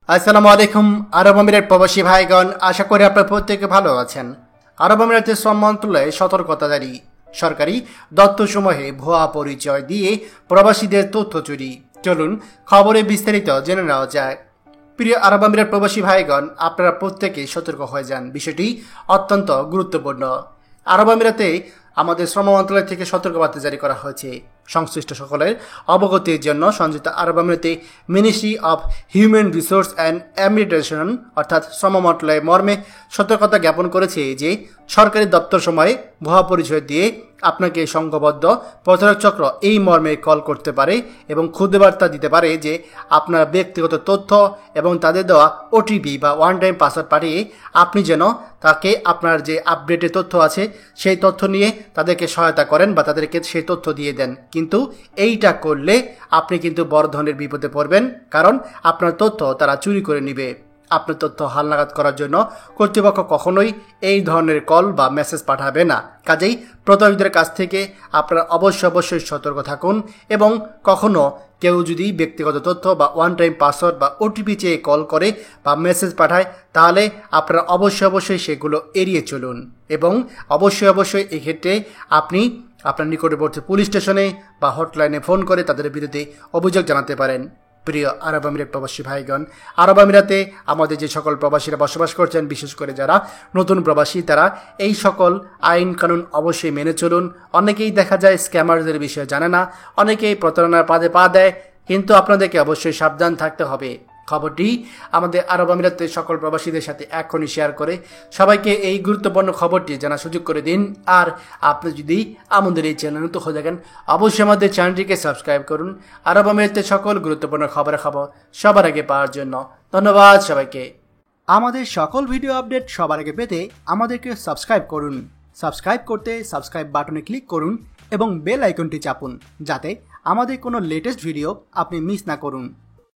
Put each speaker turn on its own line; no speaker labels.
আসসালামু আলাইকুম আরব আমিরাত প্রবাসী ভাইগণ, আশা করি আপনারা প্রত্যেকে ভালো আছেন। আরব আমিরাতের শ্রম মন্ত্রণালয়ে সতর্কতা জারি। সরকারি দপ্তরসমূহে ভুয়া পরিচয় দিয়ে প্রবাসীদের তথ্য চুরি। চলুন খবরে বিস্তারিত জেনে নেওয়া যায়। প্রিয় আরব আমিরাত প্রবাসী ভাইগণ, আপনারা প্রত্যেকেই সতর্ক হয়ে যান, বিষয়টি অত্যন্ত গুরুত্বপূর্ণ। আরব আমিরাতে আমাদের শ্রম মন্ত্রণালয় থেকে সতর্কবার্তা জারি করা হয়েছে। সংশ্লিষ্ট সকলের অবগতির জন্য সংযুক্ত আরব আমিরাতে ministry of human resource and administration অর্থাৎ শ্রম মন্ত্রণালয় মর্মে সতর্কতা জ্ঞাপন করেছে যে সরকারি দপ্তর সময়ে ভুয়া পরিচয় দিয়ে আপনাকে সংঘবদ্ধ প্রতারক চক্র এই মর্মে কল করতে পারে এবং ক্ষুদ্র বার্তা দিতে পারে যে আপনার ব্যক্তিগত তথ্য এবং তাদের দেওয়া ওটিপি বা ওয়ান টাইম পাসওয়ার্ড পাঠিয়ে আপনি যেন তাকে আপনার যে আপডেটেড তথ্য আছে সেই তথ্য নিয়ে তাদেরকে সহায়তা করেন বা তাদেরকে সেই তথ্য দিয়ে দেন। কিন্তু এইটা করলে আপনি কিন্তু বড় ধরনের বিপদে পড়বেন, কারণ আপনার তথ্য তারা চুরি করে নেবে। আপনার তথ্য হালনাগাদ করার জন্য কর্তৃপক্ষ কখনোই এই ধরনের কল বা মেসেজ পাঠাবে না। কাজেই প্রতারকদের কাছ থেকে আপনারা অবশ্যই সতর্ক থাকুন এবং কখনো কেউ যদি ব্যক্তিগত তথ্য বা ওয়ান টাইম পাসওয়ার্ড বা ওটিপি চেয়ে কল করে বা মেসেজ পাঠায় তাহলে আপনারা অবশ্যই সেগুলো এড়িয়ে চলুন এবং অবশ্যই এক্ষেত্রে আপনি আপনার নিকটবর্তী পুলিশ স্টেশনে বা হটলাইনে ফোন করে তাদের বিরুদ্ধে অভিযোগ জানাতে পারেন। প্রিয় আরব আমিরাত প্রবাসী ভাইগণ, আরব আমিরাতে আমাদের যে সকল প্রবাসীরা বসবাস করছেন, বিশেষ করে যারা নতুন প্রবাসী, তারা এই সকল আইন কানুন অবশ্যই মেনে চলুন। অনেকেই দেখা যায় স্ক্যামারদের বিষয়ে জানে না, অনেকেই প্রতারণার পাদে পা দেয়, কিন্তু আপনাদেরকে অবশ্যই সাবধান থাকতে হবে। খবরটি আমাদের আরব আমিরাতের সকল প্রবাসীদের সাথে এখনই শেয়ার করে সবাইকে এই গুরুত্বপূর্ণ খবরটি জানার সুযোগ করে দিন। আর আপনি যদি আমাদের এই চ্যানেল নতুন হয়ে থাকেন, অবশ্যই আমাদের চ্যানেলটিকে সাবস্ক্রাইব করুন আরব আমিরাতের সকল গুরুত্বপূর্ণ খবর সবার আগে পাওয়ার জন্য। ধন্যবাদ সবাইকে। আমাদের সকল ভিডিও আপডেট সবার আগে পেতে আমাদেরকে সাবস্ক্রাইব করুন। সাবস্ক্রাইব করতে সাবস্ক্রাইব বাটনে ক্লিক করুন এবং বেল আইকনটি চাপুন, যাতে আমাদের কোনো লেটেস্ট ভিডিও আপনি মিস না করুন।